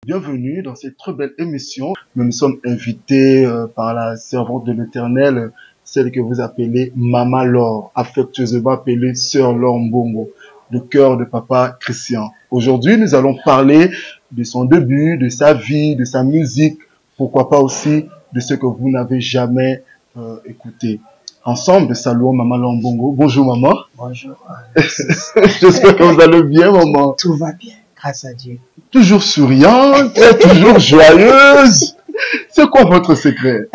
Bienvenue dans cette très belle émission. Nous sommes invités par la servante de l'Éternel, celle que vous appelez Maman Laure, affectueusement appelée Sœur Laure Mbongo, le cœur de Papa Christian. Aujourd'hui, nous allons parler de son début, de sa vie, de sa musique, pourquoi pas aussi de ce que vous n'avez jamais écouté. Ensemble, saluons Maman Laure Mbongo. Bonjour maman. Bonjour. J'espère que vous allez bien maman. Tout va bien, grâce à Dieu. Toujours souriante, toujours joyeuse. C'est quoi votre secret?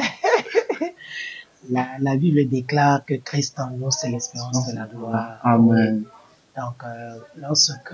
La Bible déclare que Christ en nous, c'est l'espérance de la gloire. Amen. Donc, lorsque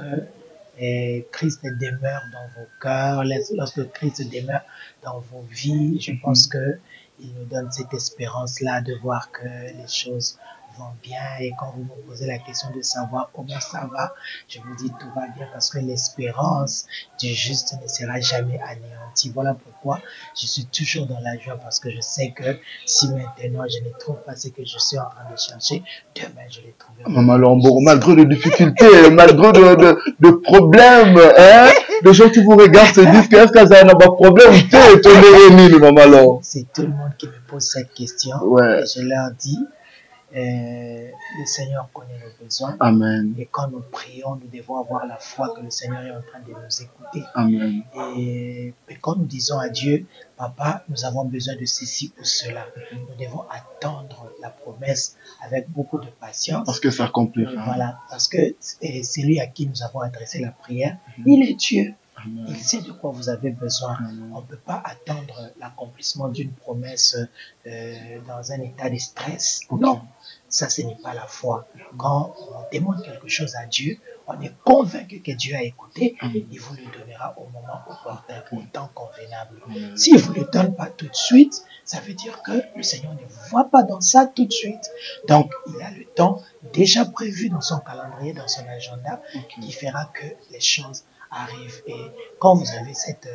Christ demeure dans vos cœurs, lorsque Christ demeure dans vos vies, je pense que il nous donne cette espérance-là de voir que les choses vont bien. Et quand vous me posez la question de savoir comment ça va, je vous dis tout va bien parce que l'espérance du juste ne sera jamais anéantie. Voilà pourquoi je suis toujours dans la joie, parce que je sais que si maintenant je ne trouve pas ce que je suis en train de chercher, demain je les trouverai. Maman Laure, malgré les difficultés, malgré de problèmes, hein, les gens qui vous regardent se disent qu'est-ce que ça n'a pas de problème, Maman Laure. C'est tout le monde qui me pose cette question. Ouais. Et je leur dis, le Seigneur connaît nos besoins. Amen. Et quand nous prions, nous devons avoir la foi que le Seigneur est en train de nous écouter. Amen. Et quand nous disons à Dieu, Papa, nous avons besoin de ceci ou cela, nous devons attendre la promesse avec beaucoup de patience. Parce que ça accomplira. Voilà, parce que c'est lui à qui nous avons adressé la prière. Il est Dieu. Amen. Il sait de quoi vous avez besoin. Amen. On ne peut pas attendre l'accomplissement d'une promesse dans un état de stress. Okay. Non, ça ce n'est pas la foi. Quand on demande quelque chose à Dieu, on est convaincu que Dieu a écouté. Il vous le donnera au moment opportun, au temps convenable. S'il ne vous le donne pas tout de suite, ça veut dire que le Seigneur ne voit pas dans ça tout de suite. Donc, il a le temps déjà prévu dans son calendrier, dans son agenda, qui fera que les choses arrivent. Et quand vous avez cette...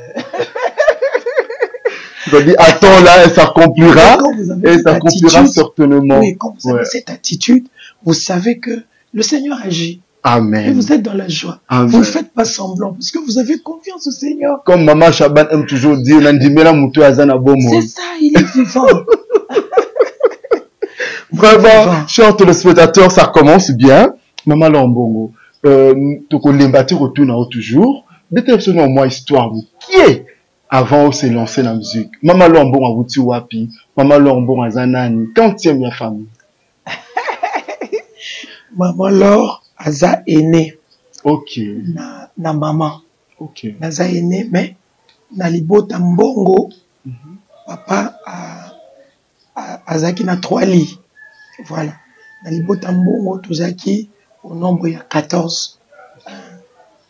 Vous avez dit, attends là, et ça accomplira. Et ça accomplira certainement. Oui, quand vous avez cette attitude, vous savez que le Seigneur agit. Amen. Et vous êtes dans la joie. Amen. Vous ne faites pas semblant, parce que vous avez confiance au Seigneur. Comme Maman Chaban aime toujours dire, c'est ça, il est vivant. Vraiment, chers téléspectateurs, ça commence bien. Maman Laure Mbongo, tu retournes toujours. Mettez-vous au moins histoire, qui est avant de se lancer dans la musique. Maman Laure Mbongo, vous tu wapi. Maman Laure Mbongo, zanani. Quand tu aimes la famille? Maman Laure, aza aîné. Ok. Na maman. Ok. Naza aîné, mais na libota Mbongo, papa azaki na 3 lits. Voilà. Na libota Mbongo, tozaki au nombre de 14.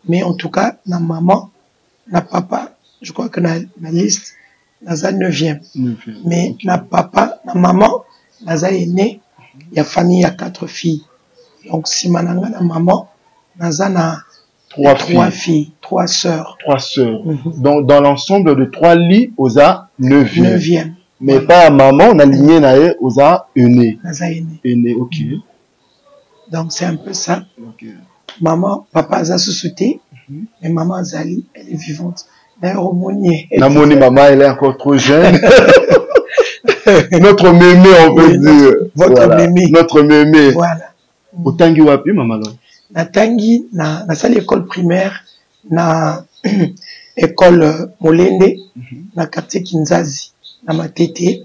Mais en tout cas, na maman, na papa, je crois que na liste, naza 9e. Mais okay. Na papa, na maman, naza aîné, il y a famille, il y a 4 filles. Donc, si mananga na maman, naza na 3 filles, 3 sœurs. 3 sœurs. Donc, dans l'ensemble de 3 lits, osa 9e. 9e. Mais ouais. Pas à maman, on a ligné nae, osa aîné. Naza aîné. Aîné, ok. Donc, c'est un peu ça. Ok. Maman, papa a sous-souté, mais maman Zali, elle est vivante. D'ailleurs, au Monier. Namoni, maman, elle est encore trop jeune. Notre mémé, on peut dire. Votre mémé. Notre mémé. Voilà. Au Tangi Wapi, maman là? Na Tangi, na salle école primaire, na école Molende, na quartier Kinzazi, na Matete.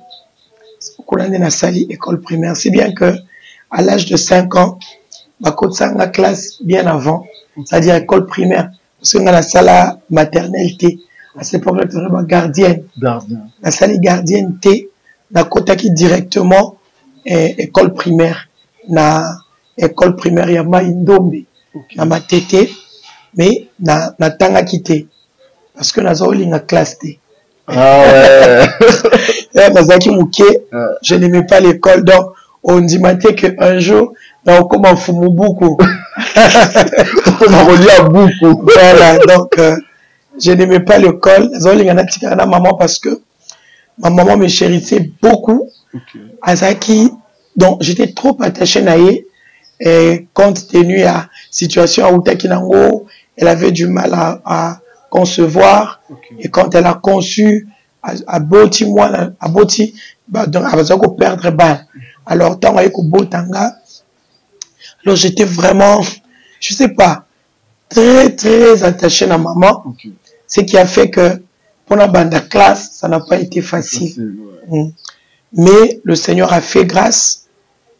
Kolande na salle école primaire. C'est bien que, à l'âge de 5 ans, la classe bien avant, c'est-à-dire école primaire, parce qu'on a la salle maternelle T. À cette époque-là, tu es gardienne. La salle gardienne T, na kotaki directement école primaire. Na école primaire, ya ma indombe. Na matete, mais na tanga kité. Parce que na zaoli na classe T. Ah ouais. Nazaki mouké, je n'aimais pas l'école, donc on dit matin qu'un jour, on commence à fumer beaucoup. On a relié à beaucoup. Voilà, donc je n'aimais pas l'école. Maman parce que ma maman me chérissait beaucoup. Azaki, donc j'étais trop attaché à elle, et compte tenu à la situation à Outakinango, elle avait du mal à concevoir. Et quand elle a conçu, à Boti, moi, à Boti, donc, elle va perdre ban. Alors, tant avec Botanga, alors j'étais vraiment, je sais pas, très, très attaché à maman. Ce qui a fait que, pour la bande de classe, ça n'a pas été facile. Mais le Seigneur a fait grâce.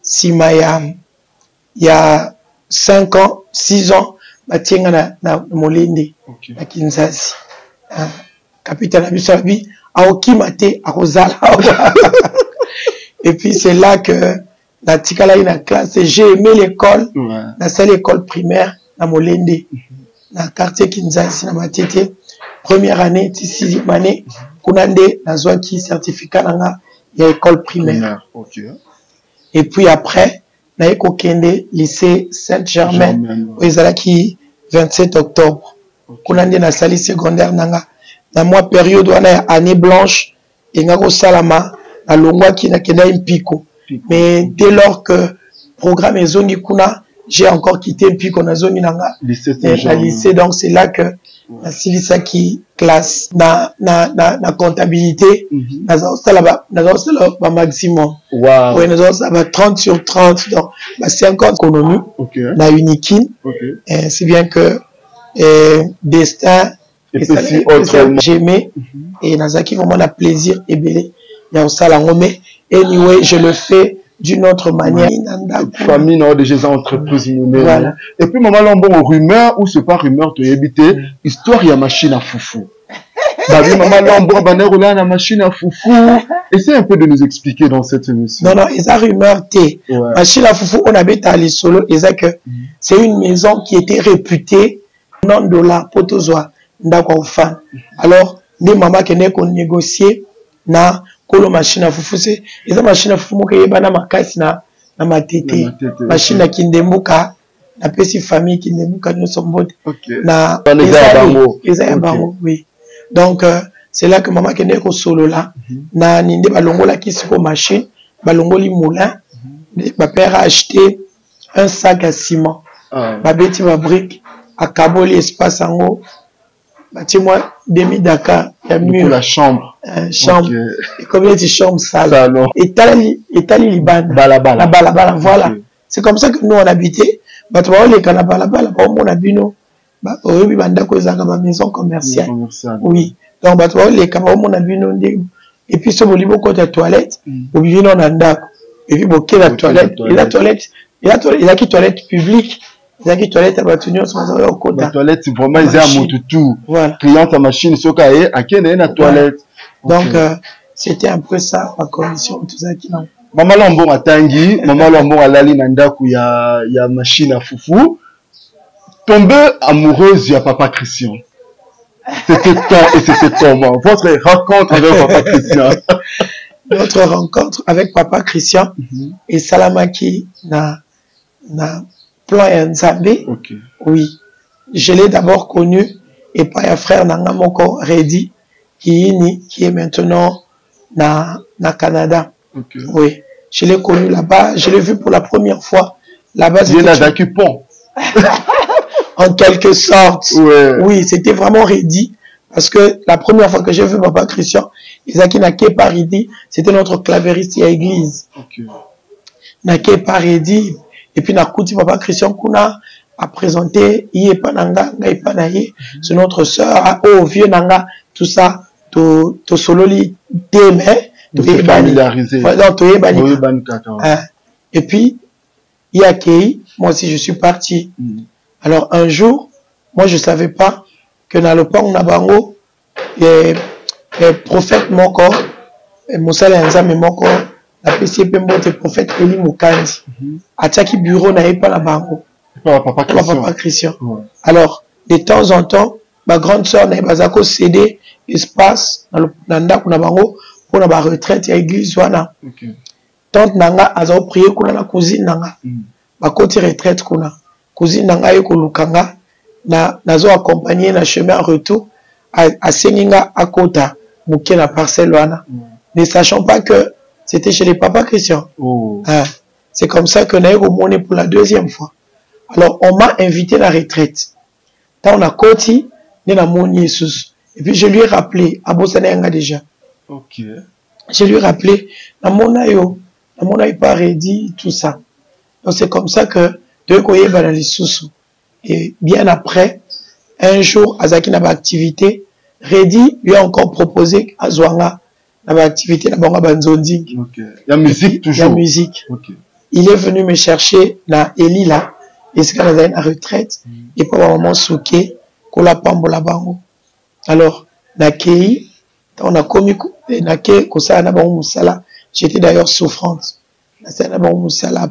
Si il y a 5 ans, 6 ans, Batienga na Molende, na Kinshasa, capitaine Abisabi, a Okimate, a Rosala. Et puis c'est là que la Tikala na classe, j'ai aimé l'école, la seule école primaire, na Molende, na quartier Kinshasa, na Matete, première année, 6e année, Kunande, na Zouaki, certificat na il y a école primaire. Et puis après, na Kende, lycée Saint-Germain, où ils allaient qui 27 octobre. Kunande na sali secondaire nanga. Na moi période où on a année blanche, et nga salama, na longwa qui na kenda impiko. Mais dès lors que programme ezongi kuna, j'ai encore quitté Mpiko na zone nanga. La lycée, donc c'est là que la Silisa qui classe na comptabilité, na maximum. Wow. Oui, na 30 sur 30, donc, 50 économie, na Unikin. C'est bien que, destin, j'aimais, et Nazaki vraiment la plaisir, et belé, il y a aussi la mais anyway, je le fais d'une autre manière. Famille, non, des gens entreprises. Voilà. Et puis, maman, l'embon, rumeur, ou c'est pas rumeur, tu habité, histoire, il y a machine à foufou. Maman, l'embon, banner, la machine à foufou. Essaye un peu de nous expliquer dans cette émission. Non, il y a rumeur, t. Machine à foufou, on habite à l'Isolo, et ça que c'est une maison qui était réputée, non de la potozoa, d'accord, fan. Alors, les mamans qui ont négocié, na, kolo machine à foufou c'est eza machine à foufou ke yeba na makasi na matete machine à kindembuka na pesi famille kindembuka nyonso mbote na eza ya bango oui donc c'est là que maman kende ko solo là na ninde balongola kisiko machine balongoli moulin ma père a acheté un sac à ciment babeti ba brique à kaboli espace ango bâtis-moi demi-Dakar, il y a mieux. La chambre. Chambre. Et combien de chambres sales. Et tali liban. Balabala, voilà. C'est comme ça que nous on habitait. Bah, tu vois, les balabala, on a vu nous. Bah, oui, banda ko ezanga ma maison commerciale. Oui. Donc, bah, tu vois, les camarades, on a vu nous. Et puis, ce bolibo côté toilette, au bivi non anda. Et puis, bon, la toilette. Et la toilette, il a qui toilette publique. Il y a qui toilette à Batunio, la toilette, vraiment, ils ont tout. Client à machine, soka et à quelle est la toilette. Donc, c'était un peu ça, ma condition, tout ça qui n'a. Maman Lambon à Tanguy, maman Lambon à Lali Nandaku, il y a machine à foufou. Tombée amoureuse, il y a papa Christian. C'était quand et c'était comment? Votre rencontre avec papa Christian. Notre rencontre avec papa Christian et Salamaki na plan et Nzambe. Oui. Je l'ai d'abord connu et par un frère Nanga Moko Redi qui est maintenant na Canada. Oui. Je l'ai connu là-bas. Je l'ai vu pour la première fois. Là-bas, c'était en quelque sorte. Oui, c'était vraiment Redi. Parce que la première fois que j'ai vu papa Christian, Isaki n'a qu'à pas Redi, c'était notre clavériste à l'église. N'a qu'à pas Redi. Et puis, Nakuti, papa Christian Kuna a présenté, c'est notre sœur, oh, vieux Nanga, tout ça, to sololi, mais, familiarisé. Et puis, il y a Kei, moi aussi, je suis parti. Alors, un jour, moi, je savais pas que dans le pont Nabango, les prophètes Moko, Moussa Nzambe Moko, la PCP Mbote prophète Eli Mukandi, à Tchaki bureau n'a pas la bango. Papa Christian. Alors, de temps en temps, ma grande soeur n'a pas cédé espace dans le bango pour la retraite à l'église. Tante Nanga a prié pour la cousine Nanga. Ma côté retraite kuna. Cousine Nanga yoko lukanga nazo accompagné na chemin en retour à Senginga à Kota, mouké la parcelle wana. Ne sachant pas que c'était chez les papas Christian. C'est comme ça que nous avons monnaie pour la deuxième fois. Alors, on m'a invité à la retraite. Quand on a côté, Nena Moni Jesus. Et puis je lui ai rappelé, à Bossanenga déjà. Ok. Je lui ai rappelé, Namona pas ready, tout ça. Donc c'est comme ça que, deux koye banali susu. Et bien après, un jour, Azaki n'a pas activité, Ready lui a encore proposé à Zwanga, n'a pas activité, n'a pas banzonding. Ok. Il y a musique toujours. Il y a musique. Ok. Il est venu me chercher, na Eli là, et c'est quand on a une retraite, et pas vraiment souké, qu'on l'a pambola bango. Alors, na Kei, on a commis, na Kei, qu'on s'est anabango moussala, j'étais d'ailleurs souffrante. Na s'est anabango moussala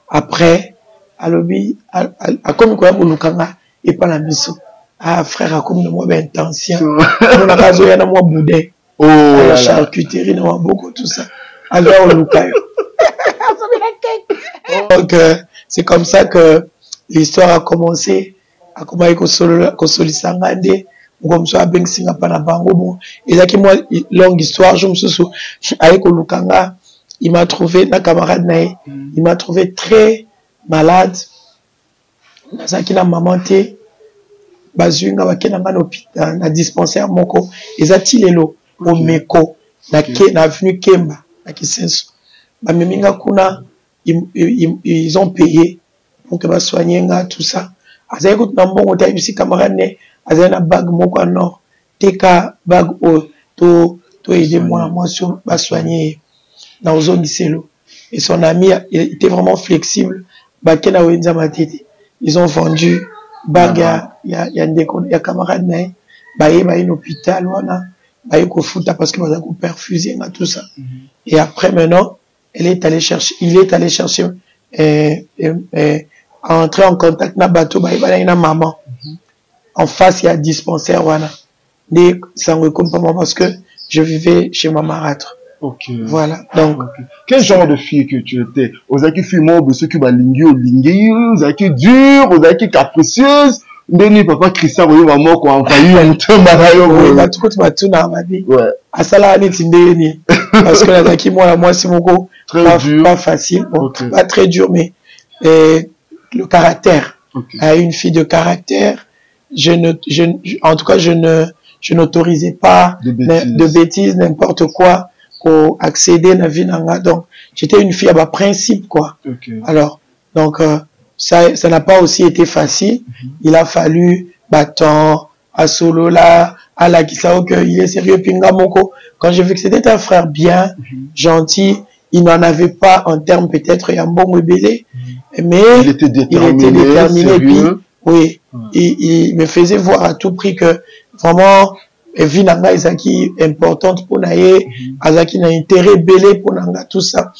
après, alobi, a commis quoi, moulukanga, et pas la miso. Ah, frère, a commis de moi, ben, intention. On a raison, y en a moi, boudin. Oh, la charcuterie, non, beaucoup, tout ça. Alors, on lukayo. Donc, c'est comme ça que l'histoire a commencé. A commencé Kosoli Sangande, comme ça, Ben Singa Panabango. Bon, et là, moi, longue histoire, je me suis avec Olukanga, il m'a trouvé, la camarade Nae, il m'a trouvé très malade. Nazaki na maman te, bazunga wakenanga l'hôpital, na dispensaire moko, ezati lelo, au Meko, na avenue Kemba, na Kisenso. Ba meminga kuna, ils ont payé pour que va soigner tout ça. Azay ko na mbongo ta bisi camarade ne, azay na bag moko nord, teka bag o to aider moi sur va soigner na ozongi selo. Et son ami il était vraiment flexible, ba kena wenza matete. Ils ont vendu bag ya camarade ne, ba une hôpital wana, ba ko futa parce que va ko perfuser na tout ça. Et après maintenant il est allé chercher entrer en contact na bateau ba na maman. En face il y a dispensaire wana. Né ça me compte pas parce que je vivais chez ma marâtre. Ok. Voilà. Donc quel genre de fille que tu étais? Ozaki fille mobo ceux qui ba lingi ozaki dur, ozaki capricieuse. Ndeni papa Christian oyo maman ko envahir mutemba na yo. Oui, ba tout matuna mabi. Ouais. Asala ni tindeni parce que Nazaki moi c'est mon pas facile, bon, okay. Pas très dur mais le caractère. Okay. Une fille de caractère, en tout cas je n'autorisais pas de bêtises, n'importe quoi pour accéder à la vie nanga. Donc j'étais une fille à bas principe quoi. Okay. Alors donc ça n'a pas aussi été facile. Il a fallu battant à solo là à la Kisao que il est sérieux pinga moko. Quand j'ai vu que c'était un frère bien gentil, il n'en avait pas en termes peut-être Yambon Ebele, mais il était déterminé puis oui, il me faisait voir à tout prix que vraiment Vinanga Izaki importante pour Naye, Azaki n'a intérêt belé pour Nanga tout ça.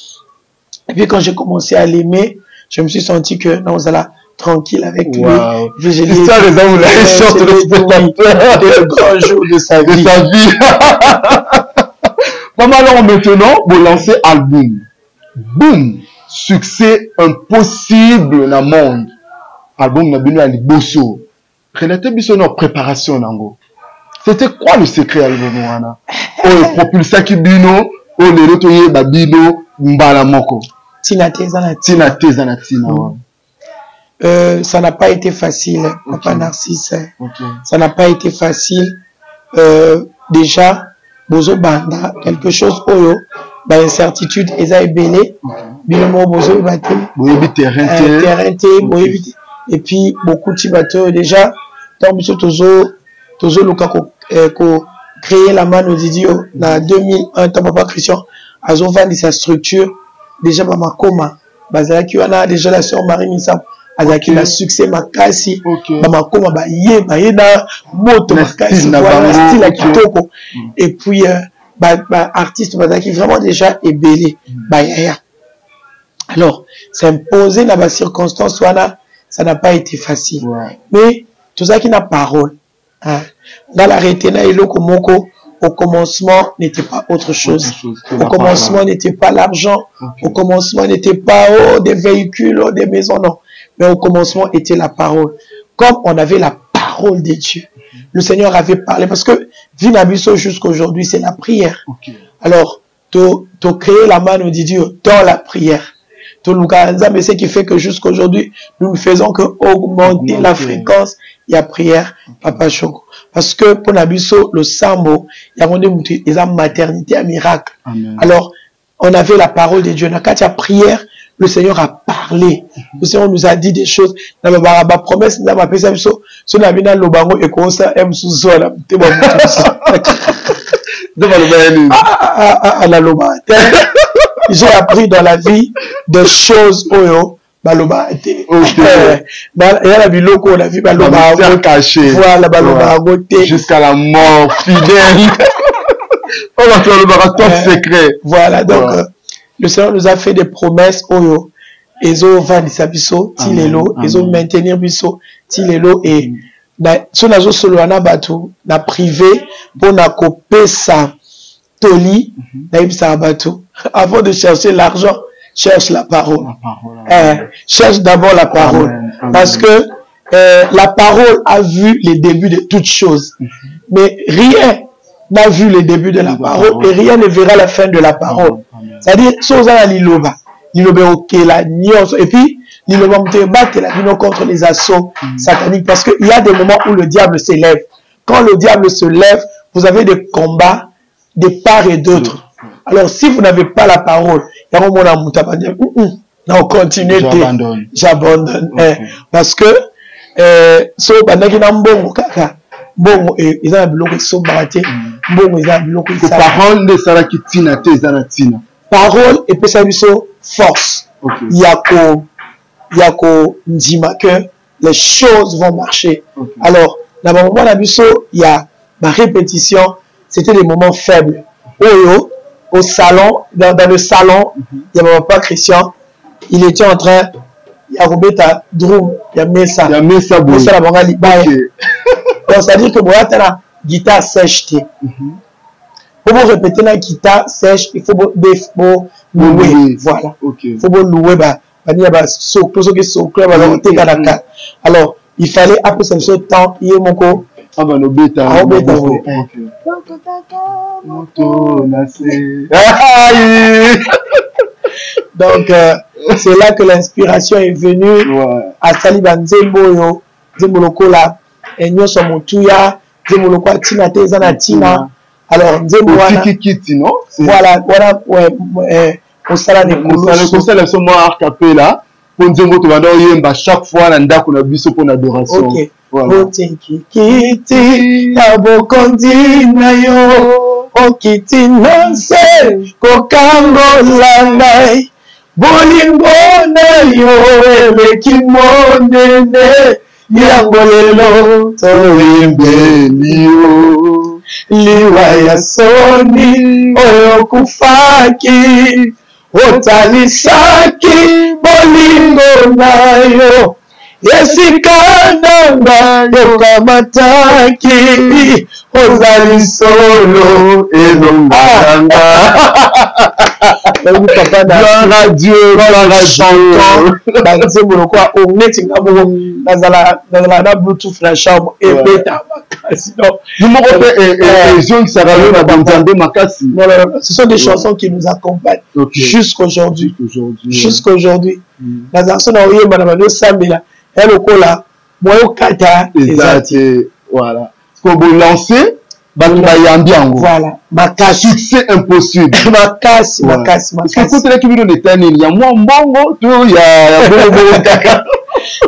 Et puis quand j'ai commencé à l'aimer, je me suis senti que non, on allait tranquille avec lui. C'est ça les hommes, la sorte de grands jours de sa vie. Pas mal alors maintenant, vous lancez album. Boum! Succès impossible dans le monde. Album n'a bien à Liboso. Renate Bissono préparation nango. C'était quoi le secret album wana? Oh, propulsa ki bino, oh le rotoye babino mbala moko. Tina tezana tina. Ça n'a pas été facile, Papa Narcisse. Ça n'a pas été facile. Déjà, bozo banda quelque chose oyo, ba incertitude eza ebele, binomo bozo baté, terrain et puis beaucoup de bateaux déjà tant biso tozo luka ko créer la mano didio na 2001 tant Papa Christian azo vendre sa structure déjà ba makoma bazalaki wana déjà la sœur Marie Missa azaki na succès makasi ba makoma ba ye na moto makasi voilà style à kitoko et puis artiste bazalaki vraiment déjà ebelé ba yaya. Alors s'imposer dans la circonstance wana ça n'a pas été facile mais tout ça qui n'a parole dans l'arrêté na eloko moko. Au commencement n'était pas autre chose. Au commencement n'était pas l'argent. Au commencement n'était pas des véhicules, des maisons, non. Mais au commencement était la parole. Comme on avait la parole de Dieu. Le Seigneur avait parlé. Parce que Vinabiso jusqu'aujourd'hui, c'est la prière. Alors, tu créer la main de Dieu dans la prière. Mais ce qui fait que jusqu'aujourd'hui, nous ne faisons que augmenter la fréquence il y a prière, Papa Choco. Parce que pour Nabiso, le sambo, il y a une maternité à miracle. Amen. Alors, on avait la parole de Dieu. Quand il y a prière, le Seigneur a parlé. Le Seigneur nous a dit des choses. Dans la promesse, dans ma personne, si on a vu dans le bango et qu'on s'est aimé sous sol, j'ai appris dans la vie des choses, baloba ate la biloko la vie baloba caché voilà baloba goté jusqu'à la mort fidèle. On va faire le top secret. Voilà, donc le Seigneur nous a fait des promesses oyo ezo vandisa biso tilelo ezo maintenir biso tilelo et so nazo solo na bato na privé pour na kopesa toli na ibisa bato avant de chercher l'argent. Cherche la parole. Cherche d'abord la parole. Amen. Parce que la parole a vu les débuts de toutes choses. Mais rien n'a vu les débuts de la parole et rien ne verra la fin de la parole. C'est-à-dire, si on a l'iloba, l'iloba ok, la nuance, et puis l'iloba mteba la vino contre les assauts sataniques. Parce qu'il y a des moments où le diable s'élève. Quand le diable se lève, vous avez des combats de part et d'autre. Alors, si vous n'avez pas la parole, non, continuez, j'abandonne. Parce que, so, parole et puis ça force. Yako ndima que les choses vont marcher. Alors, dans le moment il y a ma répétition, c'était des moments faibles. Au salon, dans le salon, il y avait pas Christian, il était en train, il y a Roberta Drum, il y a Messa. Il y a Messa, donc c'est-à-dire que moi, la guitare sèche. Pour vous répéter la guitare sèche, il faut louer. Voilà. Il faut louer. Alors, il fallait après ce temps, il y a mon co. Donc, c'est là que l'inspiration est venue à Saliban Zemboyo, Zembolokola, et nous sommes au Touya, Zemboloko Tina Tezana Tina. Alors, Zemboana. Voilà, voilà, ouais, au Salane Koulouche. Au Salane Koulouche. Chaque fois, on a vu pour l'adoration. Ok. Kiti abokondi na yo okiti nonse kokangola ngai bolingo na yo eleki monene yango lelo toyimbeli yo liwa ya soni oyo kufaki otalisaki bolingo na yo yesikana yokamataki ozali solo elonganga. Gloire à Dieu, gloire à Dieu. Banze moloko o metinga bo nazala na bluetooth na chambre et beta makasi. Donc numéro et jeune Sarah na banzambe makasi. Ce sont des chansons qui nous accompagnent jusqu'aujourd'hui. Jusqu'aujourd'hui. Nazaso na oyemba na bano sambela. Elle au cola, moi au kata, voilà. Pour vous lancer, voilà. Ma succès impossible. Ma casse. Parce que quand tu es qui il y a moi mbongo, il y a bongo kaka.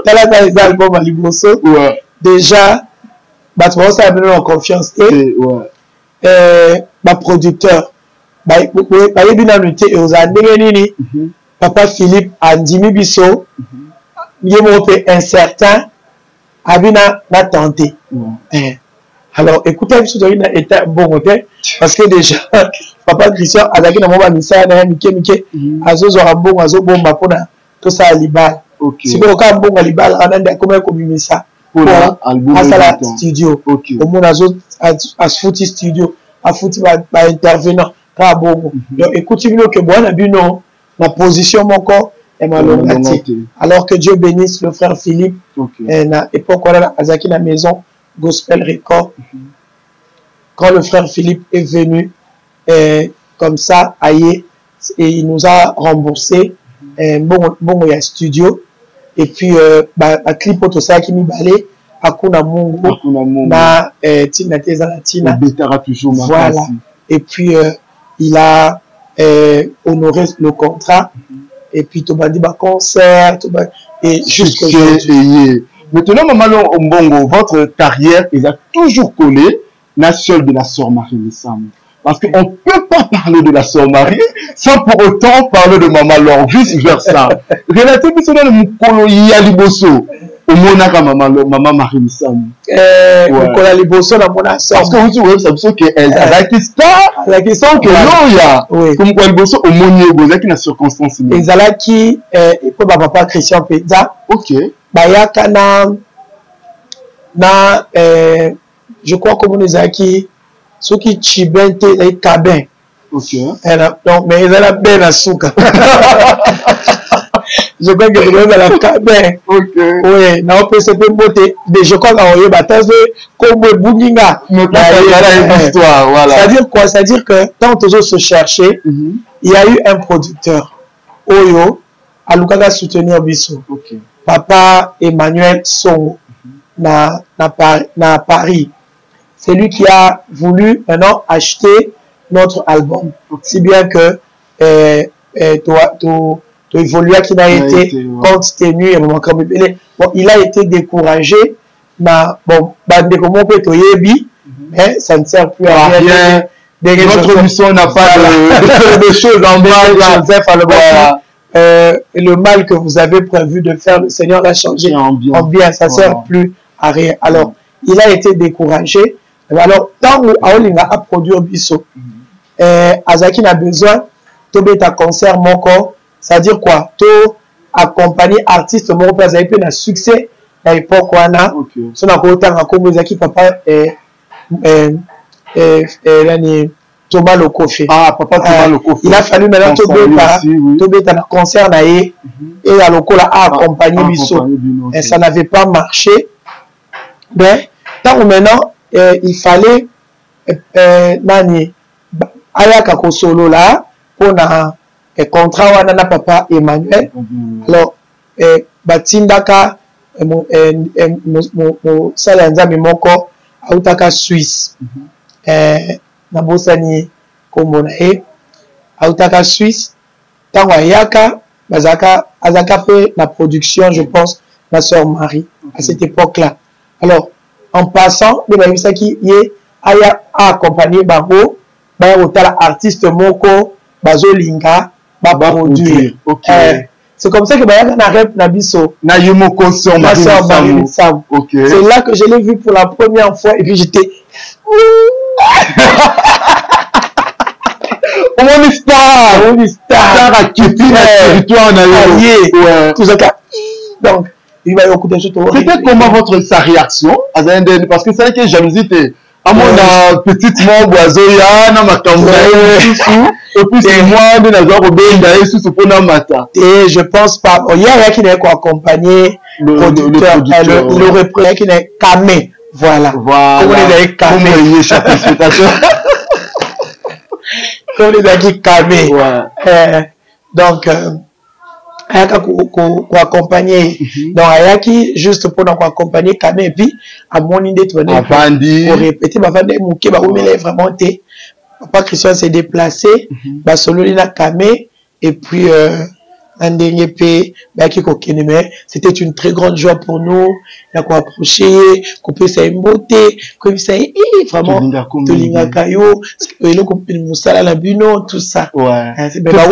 Dans les albums à Liboso, déjà, ça a donné en confiance et ma producteur, Papa Philippe Andimi Bisso. Il est incertain, Abina n'a tenté. Alors, écoutez, je suis un bon côté, parce que déjà, Papa Christian, a dit que mon misa n'a mike, azo bon, azo bon, mapona, tout ça à l'ibal. Si vous avez un bon à l'ibal, on a dit comment comme ça. Pour la studio. Au monde azo, à fouti studio, à fouti va intervenant, pas bon. Donc, écoutez-vous que bon, on a vu non, la position mon corps. Alors que Dieu bénisse le frère Philippe. Et à l'époque, on a Azaki la maison Gospel Record. Quand le frère Philippe est venu, comme ça, et il nous a remboursé bon, il y a studio. Et puis, clip tout ça qui m'a balé, Akuna Mungu na Tina Teza Latina. Voilà. Et puis il a honoré le contrat. Et puis tu m'as dit concert et jusqu'à aujourd'hui. Maintenant, Maman Mbongo, votre carrière est toujours collée na seule de la sœur Marie Missam. Parce qu'on ne peut pas parler de la sœur Marie sans pour autant parler de Maman Laure, vice versa. Relativement sur le Mukolo Yaliboso, au Monaka Maman Marie Missam. Mukolo Yaliboso, la Mona sœur. Parce que vous savez qu'elle a la question que non, il y a. Comme Mukolo Yaliboso, au Moniego, il y a une circonstance. Et Zalaki, et pour papa Christian Peda. Ok. Bayaka na je crois que nous avons ceux qui chibente les cabins. Ok. Donc mais ils ont bien la souka. Je crois que vous avez la cabin. Ok. Oui, na on peut se beauté. Je crois qu'on y bataille comme Bouginga. Histoire, voilà. C'est-à-dire quoi? C'est-à-dire que tant toujours se chercher, il y a eu un producteur Oyo à Lukaka soutenir Bissou. Ok. Papa Emmanuel Songo na Paris. C'est lui qui a voulu maintenant acheter notre album. Si bien que tu évolué qui n'a été compte tenu bon, il a été découragé. Bon, comment peut mais ça ne sert plus à rien. Notre mission n'a pas de choses en bas. Le mal que vous avez prévu de faire, le Seigneur l'a changé en bien. Ça ne sert plus à rien. Alors, il a été découragé. Alors, tant que Aolinga a produit Bisso, Azaki n'a besoin de ta concert mon corps, c'est-à-dire quoi? Tu accompagner artiste mon père, Azaki a succès à l'époque où on a. Son accompagnement comme Azaki papa Thomas Lokofe. Ah, papa Thomas Lokofe. Il a fallu maintenant Tobé un concert et à Lokola a accompagné Bisso. Et ça n'avait pas marché. Mais tant que maintenant, il fallait Nani Ayaka Kosolo là pour un contrat wana na papa Emmanuel. Alors Batindaka mon salanza mimoko autaka Suisse. Nabosani Kombonae autaka Suisse. Tango Ayaka azaka fait la production, je pense, ma soeur Marie à cette époque-là. Alors en passant, les Babisa qui a accompagné Babo, Otala artiste Moko, Bazo Linga, produire. C'est comme ça que Bayaka n'a rep Nabiso. Na Yomoko sur ma soeur Marie. C'est là que je l'ai vu pour la première fois et puis j'étais. On est star à quitter le territoire en tout ça. Donc, il va y avoir peut-être comment sa réaction parce que c'est vrai que j'aime à mon petite membre oiseau na makambo et puis c'est moi de la genre obéir sous pour na mata et je pense pas il y a qui n'est quoi accompagner le producteur il aurait pris qui n'est camé voilà comme les a camé comme les a dit camé donc Ayaka pour accompagner donc Ayaki juste pour nous accompagner quand même et puis à mon idée tu vas pour répéter ma femme mouké bah où est vraiment té papa Christian s'est déplacé bah solo lina camé et puis un dernier pays bah qui kokene mais c'était une très grande joie pour nous il a quoi approcher couper sa beauté comme ça vraiment de linga kayo et le couper musala la buno tout ça c'est tout cas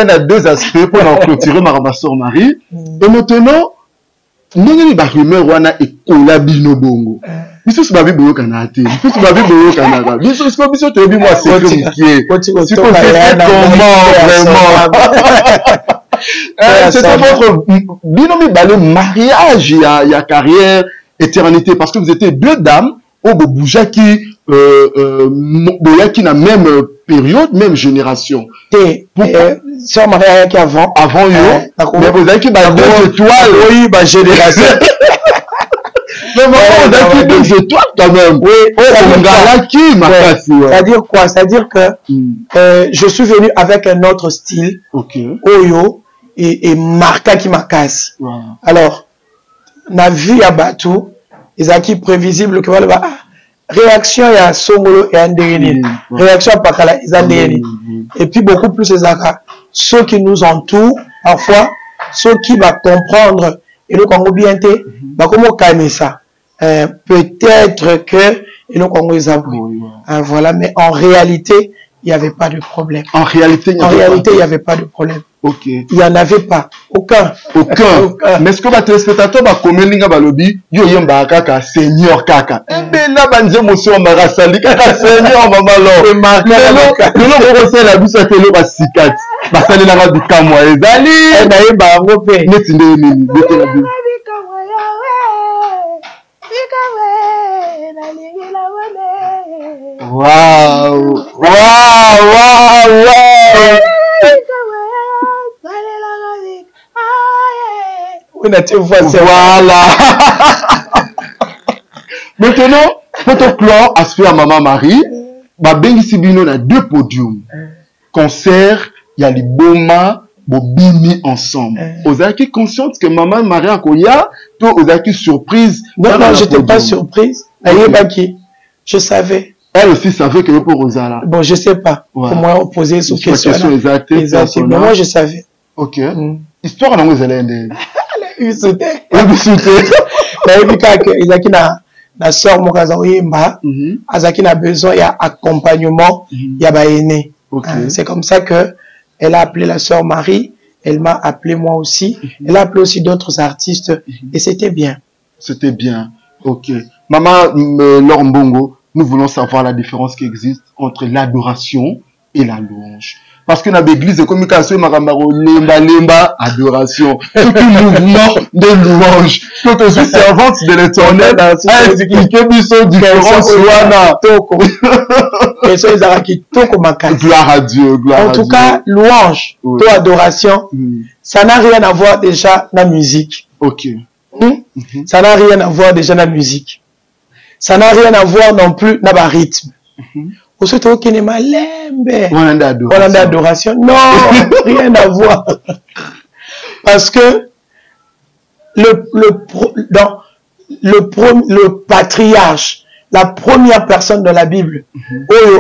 il y a deux aspects pour en clôturer ma soeur Marie et maintenant nous ba rumeur wana et kola bino bongo biso so ba bi boyo kana te biso so ba bi boyo kana biso so biso to bi moi c'est comme qui c'est votre binomi balé mariage il y a carrière éternité parce que vous étiez deux dames au bouja qui n'a même période même génération sur mariage qui avant yo mais vous avez qui ba deux étoiles oui ba génération mais vous avez deux étoiles quand même c'est-à-dire quoi c'est-à-dire que je suis venu avec un autre style Oyo et marquant qui m'a cassé. Alors, na vie à Batou, ezaki prévisible que voilà réaction ya songolo et andéni réaction pakala ezandéni et puis beaucoup plus ezaka ceux qui nous entourent parfois ceux qui va comprendre et le Congo bien té ba comment kanisa peut-être que et le Congo voilà, mais en réalité il n'y avait pas de problème. En réalité, il n'y avait pas de problème. Ok. Il n'y en avait pas. Aucun. Mais est-ce que les téléspectateurs va commenter dans le lobby, yo yemba kaka seigneur kaka. Eh là banze monsieur marasali kaka seigneur mama lo. Le c'est la bise que le basikat. Basali na ba bikamwa ezali. Na yeba ngo pe. Neti nini la bi. Wow. Voilà. Maintenant, pour clore, à se faire Maman Marie, Bengi Sibino a 2 podiums. Concert, il y a les Boma, Bobini ensemble. Vous avez été consciente que Maman Marie a Koya, toi, vous avez été surprise. Non, je n'étais pas surprise. Je savais. Elle aussi savait que pour Rosala. Bon, je sais pas comment poser cette question. Exactement. Mais moi, je savais. Ok. Histoire dans vous allez. Il sautait. Il na sœur mokaza oyemba azaki na besoin ya accompagnement ya ba aîné. C'est comme ça que elle a appelé la sœur Marie, elle m'a appelé moi aussi, elle a appelé aussi d'autres artistes et c'était bien. C'était bien. OK. Maman Laure Mbongo, nous voulons savoir la différence qui existe entre l'adoration et la louange. Parce que dans l'église de communication, lemba, adoration. Tout un mouvement de louange. Quand je suis servante de l'éternel, gloire à Dieu, gloire à Dieu. En tout cas, louange, toi, adoration, ça n'a rien à voir déjà dans la musique. Ok. Ça n'a rien à voir déjà dans la musique. Ça n'a rien à voir non plus dans le rythme. Surtout qu'il est malembe. On a d'adoration. Non, rien à voir. Parce que le patriarche, la première personne de la Bible,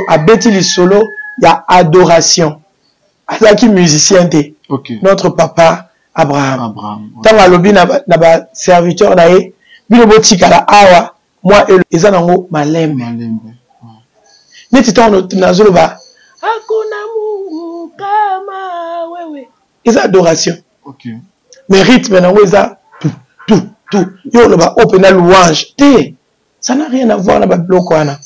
à Bethel Solo, il y a adoration. Azaki musicien té. Notre papa Abraham. Tant que l'obi n'a pas serviteur naé, bino botikala awa, moi et les anango malembe. Neti tono tunazolo ba hakuna Mungu kama wewe. Isa adoration. Mais rythme na weza tout. Yo lo ba open louange. Ça n'a rien à voir na ba bloko ana.